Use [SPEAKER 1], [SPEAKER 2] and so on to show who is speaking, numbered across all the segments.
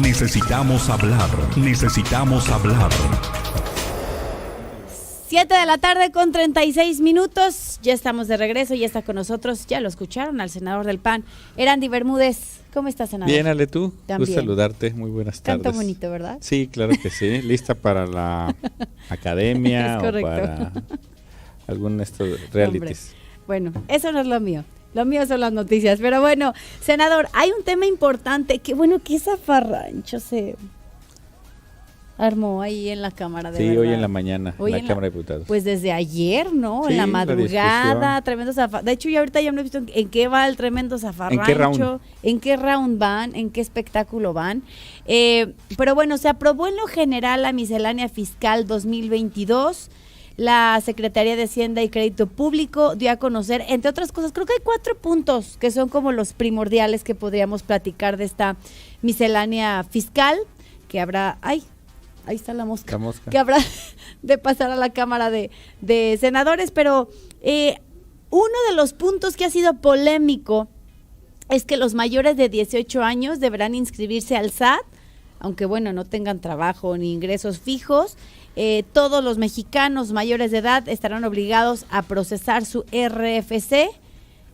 [SPEAKER 1] Necesitamos hablar. Necesitamos hablar.
[SPEAKER 2] 7:36 Ya estamos de regreso y está con nosotros, ya lo escucharon, al senador del PAN, Erandy Bermúdez. ¿Cómo estás, senador?
[SPEAKER 3] Bien, Ale, tú.
[SPEAKER 2] También.
[SPEAKER 3] Gusto saludarte. Muy buenas tardes.
[SPEAKER 2] Canto bonito, ¿verdad?
[SPEAKER 3] Sí, claro que sí. Lista para la academia
[SPEAKER 2] Es
[SPEAKER 3] o
[SPEAKER 2] correcto.
[SPEAKER 3] para algún de estos realities.
[SPEAKER 2] Hombre. Bueno, eso no es lo mío. Lo mío son las noticias. Pero bueno, senador, hay un tema importante. Que bueno, que zafarrancho se armó ahí en la Cámara de
[SPEAKER 3] Sí,
[SPEAKER 2] verdad.
[SPEAKER 3] hoy en la mañana,
[SPEAKER 2] Hoy
[SPEAKER 3] en la
[SPEAKER 2] en
[SPEAKER 3] Cámara de Diputados.
[SPEAKER 2] Pues desde ayer, ¿no?
[SPEAKER 3] Sí,
[SPEAKER 2] en la
[SPEAKER 3] la
[SPEAKER 2] madrugada,
[SPEAKER 3] discusión.
[SPEAKER 2] tremendo zafarrancho. De hecho, yo ahorita ya no he visto en qué va el tremendo zafarrancho.
[SPEAKER 3] ¿En qué round?
[SPEAKER 2] ¿En qué round van? ¿En qué espectáculo van? Pero bueno, se aprobó en lo general la miscelánea fiscal 2022. La Secretaría de Hacienda y Crédito Público dio a conocer, entre otras cosas, creo que hay 4 puntos que son como los primordiales que podríamos platicar de esta miscelánea fiscal, que habrá... ¡Ay! Ahí está la mosca.
[SPEAKER 3] La mosca.
[SPEAKER 2] Que habrá de pasar a la Cámara de Senadores, pero uno de los puntos que ha sido polémico es que los mayores de 18 años deberán inscribirse al SAT, aunque bueno, no tengan trabajo ni ingresos fijos. Todos los mexicanos mayores de edad estarán obligados a procesar su RFC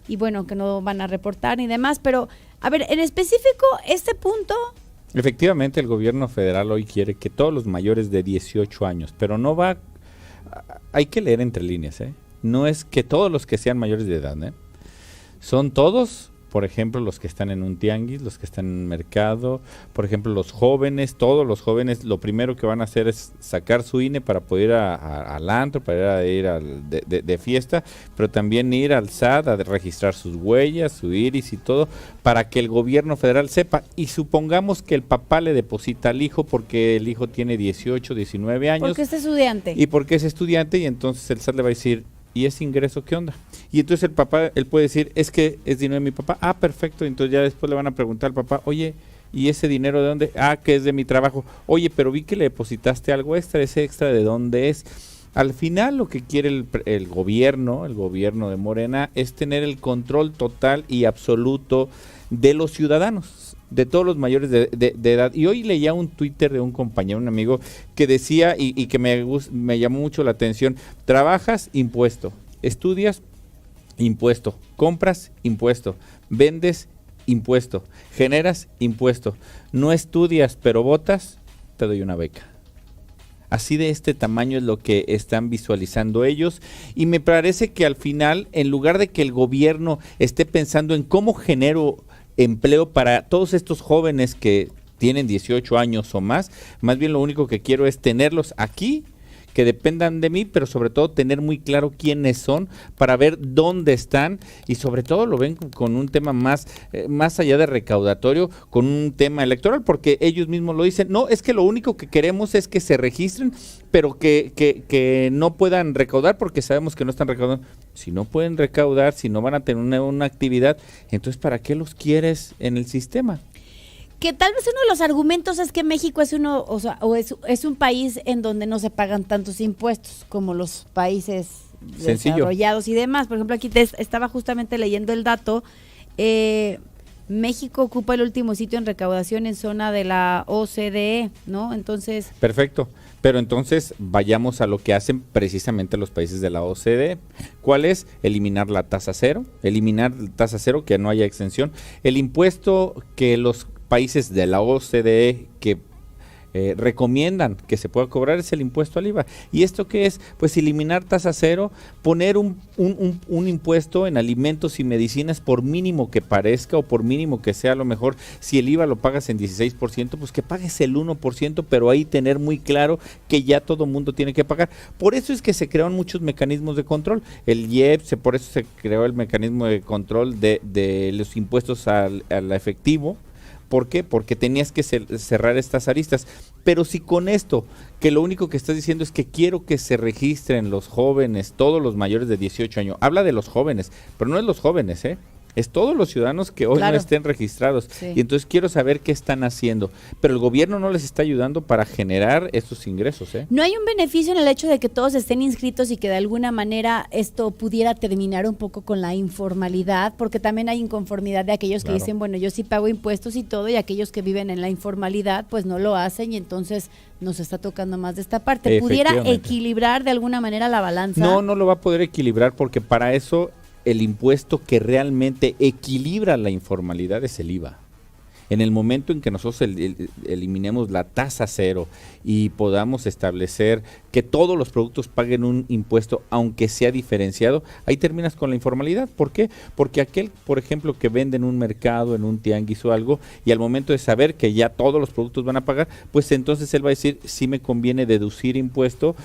[SPEAKER 2] y bueno, que no van a reportar ni demás, pero a ver, en específico, este punto...
[SPEAKER 3] Efectivamente, el gobierno federal hoy quiere que todos los mayores de 18 años, pero no va... Hay que leer entre líneas, ¿eh? No es que todos los que sean mayores de edad, ¿eh? Son todos, por ejemplo, los que están en un tianguis, los que están en un mercado, por ejemplo, los jóvenes, todos los jóvenes, lo primero que van a hacer es sacar su INE para poder ir al antro, para ir de fiesta, pero también ir al SAT a registrar sus huellas, su iris y todo, para que el gobierno federal sepa. Y supongamos que el papá le deposita al hijo porque el hijo tiene 18, 19 años.
[SPEAKER 2] Porque es estudiante.
[SPEAKER 3] Y porque es estudiante, y entonces el SAT le va a decir, ¿y ese ingreso qué onda? Y entonces el papá, él puede decir, es que es dinero de mi papá. Ah, perfecto. Entonces ya después le van a preguntar al papá, oye, ¿y ese dinero de dónde? Ah, que es de mi trabajo. Oye, pero vi que le depositaste algo extra, ¿ese extra de dónde es? Al final lo que quiere el gobierno de Morena, es tener el control total y absoluto de los ciudadanos, de todos los mayores de edad. Y hoy leía un Twitter de un compañero, un amigo, que decía, y que me llamó mucho la atención: trabajas, impuesto; estudias, impuesto; compras, impuesto; vendes, impuesto; generas, impuesto; no estudias pero votas, te doy una beca. Así de este tamaño es lo que están visualizando ellos, y me parece que al final, en lugar de que el gobierno esté pensando en cómo genero empleo para todos estos jóvenes que tienen 18 años o más bien lo único que quiero es tenerlos aquí, que dependan de mí, pero sobre todo tener muy claro quiénes son para ver dónde están, y sobre todo lo ven con un tema más allá de recaudatorio, con un tema electoral, porque ellos mismos lo dicen. No, es que lo único que queremos es que se registren, pero que no puedan recaudar, porque sabemos que no están recaudando. Si no pueden recaudar, si no van a tener una actividad, entonces ¿para qué los quieres en el sistema?
[SPEAKER 2] Que tal vez uno de los argumentos es que México es es un país en donde no se pagan tantos impuestos como los países desarrollados y demás. Por ejemplo, aquí estaba justamente leyendo el dato. México ocupa el último sitio en recaudación en zona de la OCDE, ¿no? Entonces...
[SPEAKER 3] Perfecto. Pero entonces vayamos a lo que hacen precisamente los países de la OCDE. ¿Cuál es? Eliminar la tasa cero, que no haya exención. El impuesto que los países de la OCDE que recomiendan que se pueda cobrar es el impuesto al IVA. ¿Y esto qué es? Pues eliminar tasa cero, poner un impuesto en alimentos y medicinas, por mínimo que parezca o por mínimo que sea. A lo mejor si el IVA lo pagas en 16%, pues que pagues el 1%, pero ahí tener muy claro que ya todo mundo tiene que pagar. Por eso es que se crearon muchos mecanismos de control. El IEPS, por eso se creó el mecanismo de control de los impuestos al efectivo. ¿Por qué? Porque tenías que cerrar estas aristas. Pero si con esto, que lo único que estás diciendo es que quiero que se registren los jóvenes, todos los mayores de 18 años, habla de los jóvenes, pero no es los jóvenes, es todos los ciudadanos que hoy
[SPEAKER 2] Claro.
[SPEAKER 3] no estén registrados.
[SPEAKER 2] Sí.
[SPEAKER 3] Y entonces quiero saber qué están haciendo. Pero el gobierno no les está ayudando para generar estos ingresos, ¿eh?
[SPEAKER 2] ¿No hay un beneficio en el hecho de que todos estén inscritos y que de alguna manera esto pudiera terminar un poco con la informalidad? Porque también hay inconformidad de aquellos que
[SPEAKER 3] Claro.
[SPEAKER 2] dicen, bueno, yo sí pago impuestos y todo, y aquellos que viven en la informalidad pues no lo hacen y entonces nos está tocando más de esta parte. ¿Pudiera
[SPEAKER 3] Efectivamente.
[SPEAKER 2] equilibrar de alguna manera la balanza?
[SPEAKER 3] No lo va a poder equilibrar porque para eso el impuesto que realmente equilibra la informalidad es el IVA. En el momento en que nosotros eliminemos la tasa cero y podamos establecer que todos los productos paguen un impuesto, aunque sea diferenciado, ahí terminas con la informalidad. ¿Por qué? Porque aquel, por ejemplo, que vende en un mercado, en un tianguis o algo, y al momento de saber que ya todos los productos van a pagar, pues entonces él va a decir, sí me conviene deducir impuesto,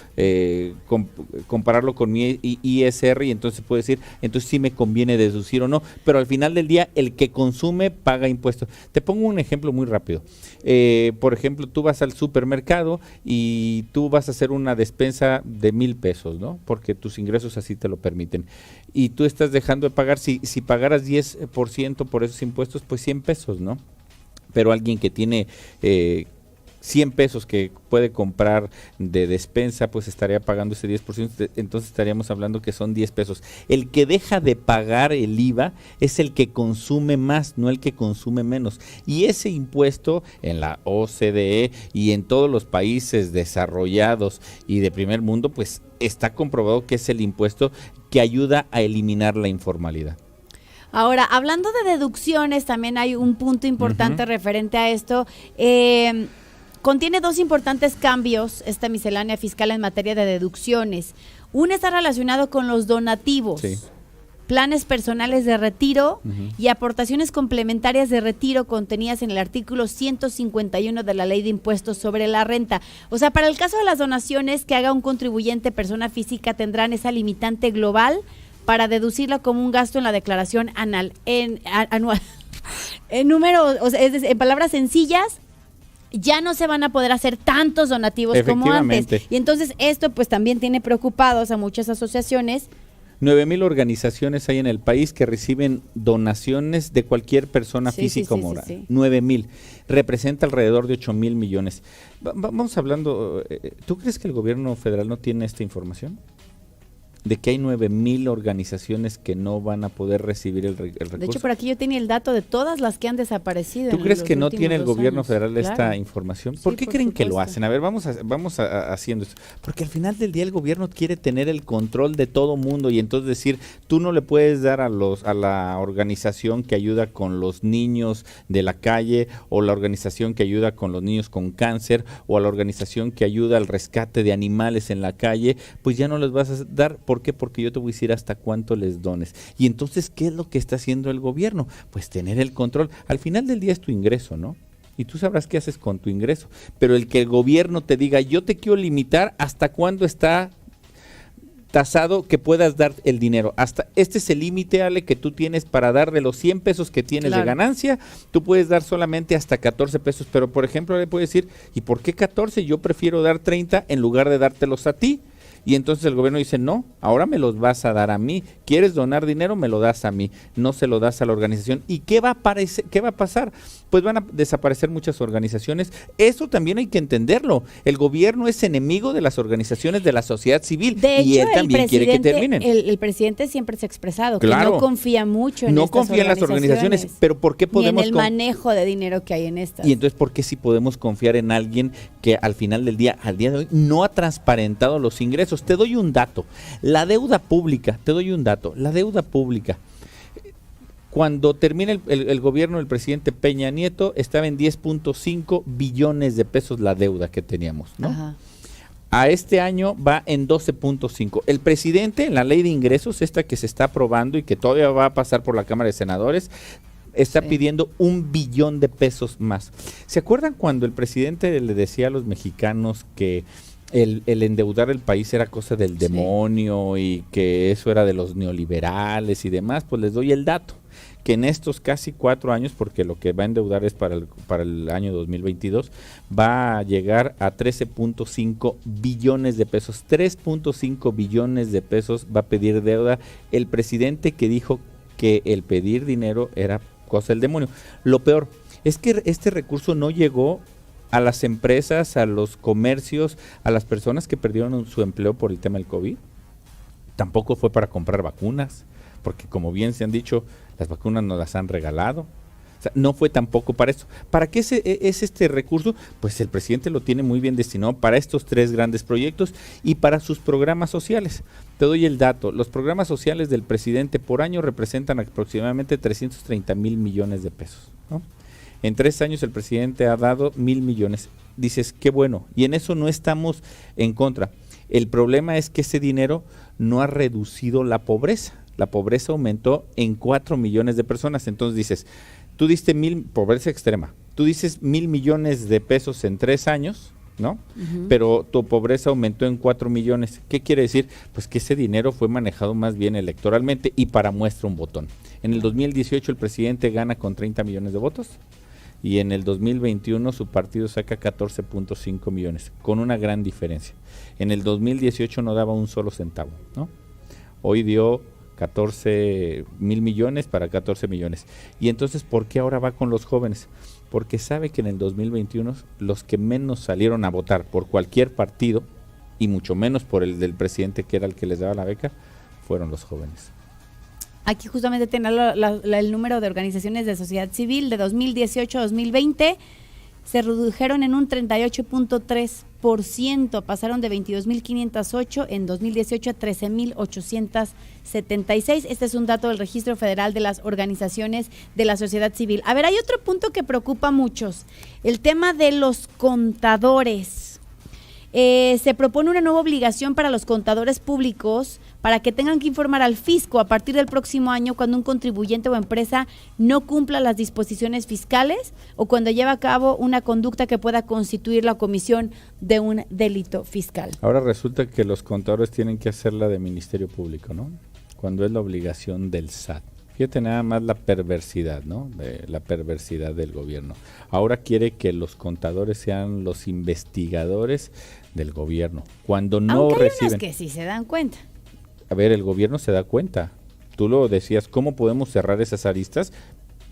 [SPEAKER 3] compararlo con mi ISR, y entonces puede decir, entonces sí me conviene deducir o no, pero al final del día el que consume paga impuestos. Te pongo un ejemplo muy rápido. Por ejemplo, tú vas al supermercado y tú vas a hacer una despensa de 1,000 pesos, ¿no? Porque tus ingresos así te lo permiten. Y tú estás dejando de pagar, si pagaras 10% por esos impuestos, pues 100 pesos, ¿no? Pero alguien que tiene 100 pesos que puede comprar de despensa, pues estaría pagando ese 10%, entonces estaríamos hablando que son 10 pesos. El que deja de pagar el IVA es el que consume más, no el que consume menos. Y ese impuesto en la OCDE y en todos los países desarrollados y de primer mundo, pues está comprobado que es el impuesto que ayuda a eliminar la informalidad.
[SPEAKER 2] Ahora, hablando de deducciones, también hay un punto importante referente a esto. Contiene dos importantes cambios esta miscelánea fiscal en materia de deducciones. Uno está relacionado con los donativos,
[SPEAKER 3] Sí.
[SPEAKER 2] planes personales de retiro y aportaciones complementarias de retiro contenidas en el artículo 151 de la Ley de Impuestos sobre la Renta. O sea, para el caso de las donaciones que haga un contribuyente persona física tendrán esa limitante global para deducirla como un gasto en la declaración anual. En número, o sea, en palabras sencillas, ya no se van a poder hacer tantos donativos como antes.
[SPEAKER 3] Efectivamente.
[SPEAKER 2] Y entonces esto pues también tiene preocupados a muchas asociaciones.
[SPEAKER 3] 9,000 organizaciones hay en el país que reciben donaciones de cualquier persona
[SPEAKER 2] Sí,
[SPEAKER 3] física
[SPEAKER 2] sí,
[SPEAKER 3] o
[SPEAKER 2] sí,
[SPEAKER 3] moral.
[SPEAKER 2] sí, sí.
[SPEAKER 3] 9,000. Representa alrededor de 8,000 millones. Vamos hablando, ¿tú crees que el gobierno federal no tiene esta información? De que hay 9,000 organizaciones que no van a poder recibir el recurso.
[SPEAKER 2] De hecho, por aquí yo tenía el dato de todas las que han desaparecido.
[SPEAKER 3] ¿Tú
[SPEAKER 2] en
[SPEAKER 3] crees
[SPEAKER 2] los
[SPEAKER 3] que no
[SPEAKER 2] últimos
[SPEAKER 3] tiene el
[SPEAKER 2] 2
[SPEAKER 3] gobierno
[SPEAKER 2] años.
[SPEAKER 3] federal esta
[SPEAKER 2] Claro.
[SPEAKER 3] información?
[SPEAKER 2] Sí,
[SPEAKER 3] ¿Por qué
[SPEAKER 2] por
[SPEAKER 3] creen que lo
[SPEAKER 2] supuesto.
[SPEAKER 3] hacen? A ver, vamos haciendo esto. Porque al final del día el gobierno quiere tener el control de todo mundo y entonces decir, tú no le puedes dar a la organización que ayuda con los niños de la calle, o la organización que ayuda con los niños con cáncer, o a la organización que ayuda al rescate de animales en la calle, pues ya no les vas a dar. ¿Por qué? Porque yo te voy a decir hasta cuánto les dones. Y entonces, ¿qué es lo que está haciendo el gobierno? Pues tener el control. Al final del día es tu ingreso, ¿no? Y tú sabrás qué haces con tu ingreso. Pero el que el gobierno te diga, yo te quiero limitar hasta cuándo está tasado que puedas dar el dinero. Hasta este es el límite, Ale, que tú tienes para dar de los 100 pesos que tienes
[SPEAKER 2] Claro.
[SPEAKER 3] de ganancia, tú puedes dar solamente hasta 14 pesos. Pero, por ejemplo, le puedes decir, ¿y por qué 14? Yo prefiero dar 30 en lugar de dártelos a ti. Y entonces el gobierno dice, no, ahora me los vas a dar a mí. ¿Quieres donar dinero? Me lo das a mí. No se lo das a la organización. ¿Y qué va a pasar? Pues van a desaparecer muchas organizaciones. Eso también hay que entenderlo. El gobierno es enemigo de las organizaciones de la sociedad civil.
[SPEAKER 2] De
[SPEAKER 3] y
[SPEAKER 2] hecho,
[SPEAKER 3] él también quiere que terminen.
[SPEAKER 2] El presidente siempre se ha expresado
[SPEAKER 3] Claro.
[SPEAKER 2] que no confía mucho en
[SPEAKER 3] No
[SPEAKER 2] estas
[SPEAKER 3] confía en las organizaciones. Pero ¿por qué
[SPEAKER 2] ni en
[SPEAKER 3] podemos
[SPEAKER 2] el manejo de dinero que hay en estas.
[SPEAKER 3] Y entonces, ¿por qué sí podemos confiar en alguien que al final del día, al día de hoy, no ha transparentado los ingresos? Te doy un dato. La deuda pública, cuando termina el gobierno del presidente Peña Nieto, estaba en 10.5 billones de pesos la deuda que teníamos, ¿no?
[SPEAKER 2] Ajá.
[SPEAKER 3] A este año va en 12.5. El presidente, en la ley de ingresos, esta que se está aprobando y que todavía va a pasar por la Cámara de Senadores, está pidiendo 1 billón de pesos más. ¿Se acuerdan cuando el presidente le decía a los mexicanos que el endeudar el país era cosa del demonio y que eso era de los neoliberales y demás? Pues les doy el dato, que en estos casi 4 años, porque lo que va a endeudar es para el año 2022, va a llegar a 13.5 billones de pesos. 3.5 billones de pesos va a pedir deuda el presidente, que dijo que el pedir dinero era cosa del demonio. Lo peor es que este recurso no llegó a las empresas, a los comercios, a las personas que perdieron su empleo por el tema del COVID. Tampoco fue para comprar vacunas, porque como bien se han dicho, las vacunas nos las han regalado. O sea, no fue tampoco para eso. ¿Para qué es este recurso? Pues el presidente lo tiene muy bien destinado para estos 3 grandes proyectos y para sus programas sociales. Te doy el dato. Los programas sociales del presidente por año representan aproximadamente 330,000 millones de pesos, ¿no? En 3 años el presidente ha dado 1,000 millones. Dices, qué bueno. Y en eso no estamos en contra. El problema es que ese dinero no ha reducido la pobreza. La pobreza aumentó en 4 millones de personas. Entonces dices, tú diste pobreza extrema, tú dices 1,000 millones de pesos en 3 años, ¿no? Pero tu pobreza aumentó en 4 millones. ¿Qué quiere decir? Pues que ese dinero fue manejado más bien electoralmente y para muestra un botón. En el 2018 el presidente gana con 30 millones de votos y en el 2021 su partido saca 14.5 millones, con una gran diferencia. En el 2018 no daba un solo centavo, ¿no? Hoy dio 14,000 millones para 14 millones. Y entonces, ¿por qué ahora va con los jóvenes? Porque sabe que en el 2021 los que menos salieron a votar por cualquier partido, y mucho menos por el del presidente que era el que les daba la beca, fueron los jóvenes.
[SPEAKER 2] Aquí justamente tenía el número de organizaciones de sociedad civil de 2018 a 2020. Se redujeron en un 38.3%, pasaron de 22.508 en 2018 a 13.876. Este es un dato del Registro Federal de las Organizaciones de la Sociedad Civil. A ver, hay otro punto que preocupa a muchos, el tema de los contadores. Se propone una nueva obligación para los contadores públicos para que tengan que informar al fisco a partir del próximo año cuando un contribuyente o empresa no cumpla las disposiciones fiscales o cuando lleva a cabo una conducta que pueda constituir la comisión de un delito fiscal.
[SPEAKER 3] Ahora resulta que los contadores tienen que hacerla de Ministerio Público, ¿no? Cuando es la obligación del SAT. Fíjate nada más la perversidad, ¿no? La perversidad del gobierno. Ahora quiere que los contadores sean los investigadores del gobierno. Cuando no
[SPEAKER 2] aunque hay
[SPEAKER 3] reciben.
[SPEAKER 2] unos que sí se dan cuenta.
[SPEAKER 3] A ver, el gobierno se da cuenta. Tú lo decías, ¿cómo podemos cerrar esas aristas?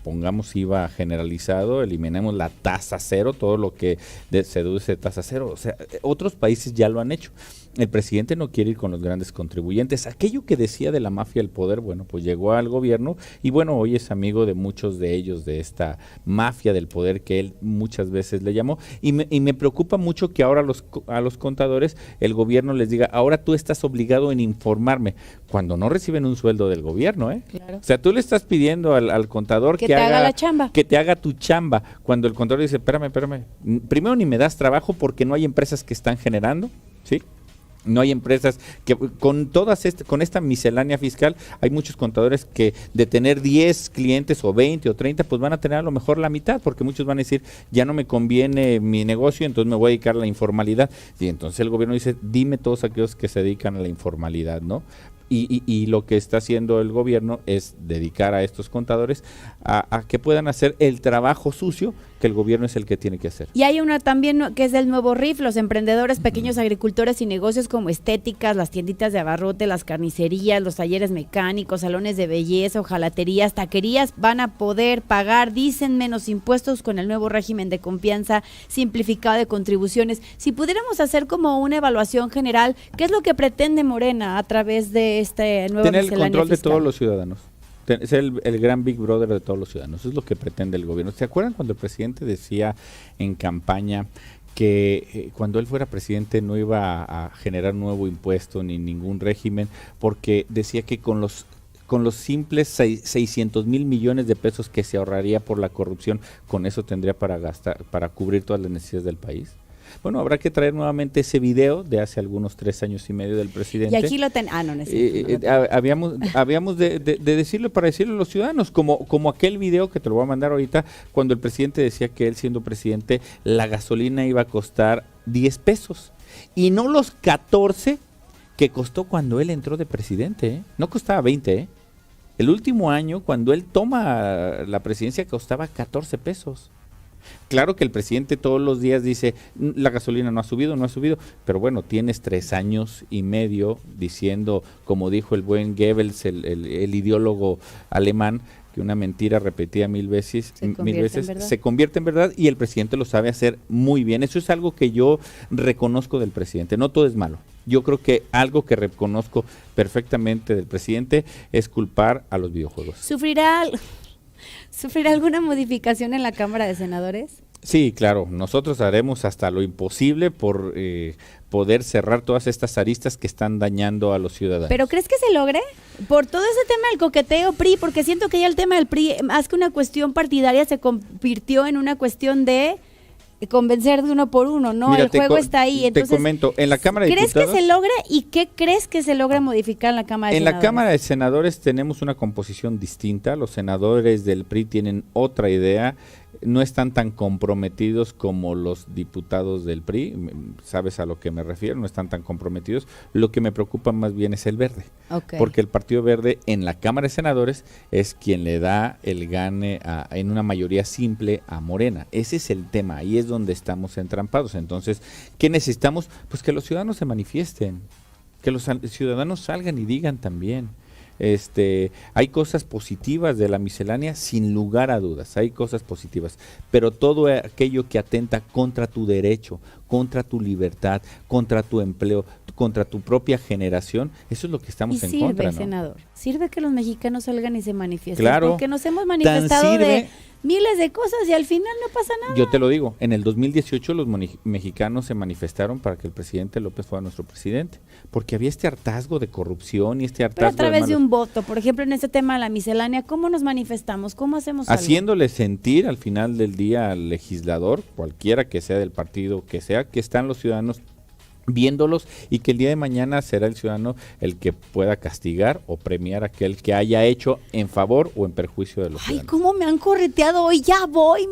[SPEAKER 3] Pongamos IVA generalizado, eliminemos la tasa cero, todo lo que se deduce de tasa cero. O sea, otros países ya lo han hecho. El presidente no quiere ir con los grandes contribuyentes. Aquello que decía de la mafia del poder, bueno, pues llegó al gobierno y bueno, hoy es amigo de muchos de ellos, de esta mafia del poder que él muchas veces le llamó. Y me preocupa mucho que ahora a los contadores el gobierno les diga, ahora tú estás obligado en informarme, cuando no reciben un sueldo del gobierno, ¿eh?
[SPEAKER 2] Claro.
[SPEAKER 3] O sea, tú le estás pidiendo al contador
[SPEAKER 2] que te haga la chamba.
[SPEAKER 3] Que te haga tu chamba. Cuando el contador dice, espérame. Primero ni me das trabajo porque no hay empresas que están generando, ¿sí? No hay empresas que con esta miscelánea fiscal hay muchos contadores que de tener 10 clientes o 20 o 30 pues van a tener a lo mejor la mitad porque muchos van a decir ya no me conviene mi negocio, entonces me voy a dedicar a la informalidad y entonces el gobierno dice dime todos aquellos que se dedican a la informalidad, ¿no? Y lo que está haciendo el gobierno es dedicar a estos contadores a que puedan hacer el trabajo sucio que el gobierno es el que tiene que hacer.
[SPEAKER 2] Y hay una también que es del nuevo RIF, los emprendedores, pequeños agricultores y negocios como estéticas, las tienditas de abarrote, las carnicerías, los talleres mecánicos, salones de belleza, hojalaterías, taquerías, van a poder pagar, dicen, menos impuestos con el nuevo régimen de confianza simplificado de contribuciones. Si pudiéramos hacer como una evaluación general, ¿qué es lo que pretende Morena a través de este nuevo
[SPEAKER 3] tener el control
[SPEAKER 2] fiscal?
[SPEAKER 3] de todos los ciudadanos. Ser el gran Big Brother de todos los ciudadanos. Eso es lo que pretende el gobierno. ¿Se acuerdan cuando el presidente decía en campaña que cuando él fuera presidente no iba a generar nuevo impuesto ni ningún régimen porque decía que con los simples 600,000 millones de pesos que se ahorraría por la corrupción, con eso tendría para gastar, para cubrir todas las necesidades del país? Bueno, habrá que traer nuevamente ese video de hace algunos 3 años y medio del presidente.
[SPEAKER 2] Y aquí lo
[SPEAKER 3] habíamos de decirlo para decirlo a los ciudadanos, como aquel video que te lo voy a mandar ahorita, cuando el presidente decía que él siendo presidente, la gasolina iba a costar 10 pesos. Y no los 14 que costó cuando él entró de presidente, ¿eh? No costaba 20, ¿eh? El último año, cuando él toma la presidencia, costaba 14 pesos. Claro que el presidente todos los días dice, la gasolina no ha subido, pero bueno, tienes 3 años y medio diciendo, como dijo el buen Goebbels, el ideólogo alemán, que una mentira repetida mil veces se convierte en verdad, y el presidente lo sabe hacer muy bien. Eso es algo que yo reconozco del presidente. No todo es malo. Yo creo que algo que reconozco perfectamente del presidente es culpar a los videojuegos.
[SPEAKER 2] ¿Sufrirá alguna modificación en la Cámara de Senadores?
[SPEAKER 3] Sí, claro, nosotros haremos hasta lo imposible por poder cerrar todas estas aristas que están dañando a los ciudadanos.
[SPEAKER 2] ¿Pero crees que se logre? Por todo ese tema del coqueteo PRI, porque siento que ya el tema del PRI, más que una cuestión partidaria, se convirtió en una cuestión de convencer de uno por uno, ¿no?
[SPEAKER 3] Mira,
[SPEAKER 2] el juego está ahí. Entonces,
[SPEAKER 3] te comento, en la Cámara de
[SPEAKER 2] ¿crees
[SPEAKER 3] Diputados,
[SPEAKER 2] que se logre y qué crees que se logra modificar en la Cámara de Senadores?
[SPEAKER 3] En la Cámara de Senadores tenemos una composición distinta. Los senadores del PRI tienen otra idea. No están tan comprometidos como los diputados del PRI, sabes a lo que me refiero, no están tan comprometidos. Lo que me preocupa más bien es el Verde, porque el Partido Verde en la Cámara de Senadores es quien le da el gane en una mayoría simple a Morena. Ese es el tema, ahí es donde estamos entrampados. Entonces, ¿qué necesitamos? Pues que los ciudadanos se manifiesten, que los ciudadanos salgan y digan también. Hay cosas positivas de la miscelánea, sin lugar a dudas, hay cosas positivas, pero todo aquello que atenta contra tu derecho, contra tu libertad, contra tu empleo, contra tu propia generación, eso es lo que estamos en contra, ¿no?
[SPEAKER 2] Senador, sirve que los mexicanos salgan y se manifiesten,
[SPEAKER 3] claro,
[SPEAKER 2] porque nos hemos manifestado de miles de cosas y al final no pasa nada.
[SPEAKER 3] Yo te lo digo, en el 2018 los mexicanos se manifestaron para que el presidente López fuera nuestro presidente, porque había este hartazgo de corrupción y este hartazgo.
[SPEAKER 2] Pero a través de un voto, por ejemplo, en este tema de la miscelánea, ¿cómo nos manifestamos? ¿Cómo hacemos algo?
[SPEAKER 3] Haciéndole sentir al final del día al legislador, cualquiera que sea del partido que sea, que están los ciudadanos viéndolos y que el día de mañana será el ciudadano el que pueda castigar o premiar a aquel que haya hecho en favor o en perjuicio de los ciudadanos.
[SPEAKER 2] Ay, cómo me han correteado hoy, ya voy,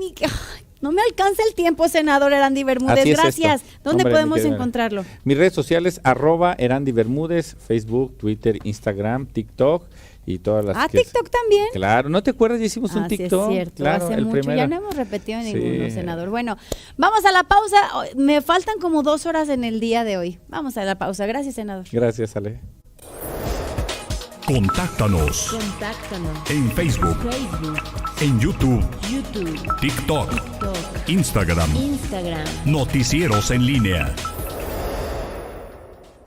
[SPEAKER 2] no me alcanza el tiempo, senador Erandy Bermúdez, gracias. ¿Dónde podemos encontrarlo?
[SPEAKER 3] Mis redes sociales, @Erandy Bermúdez, Facebook, Twitter, Instagram, TikTok y todas las
[SPEAKER 2] TikTok también.
[SPEAKER 3] Claro, ¿no te acuerdas? Ya hicimos un TikTok.
[SPEAKER 2] Sí, es cierto,
[SPEAKER 3] claro,
[SPEAKER 2] hace
[SPEAKER 3] el
[SPEAKER 2] mucho,
[SPEAKER 3] primero.
[SPEAKER 2] Ya no hemos repetido ninguno, senador. Bueno, vamos a la pausa, me faltan como 2 horas en el día de hoy. Vamos a la pausa, gracias, senador.
[SPEAKER 3] Gracias, Ale.
[SPEAKER 1] Contáctanos en Facebook, en YouTube, TikTok, Instagram, Noticieros en Línea.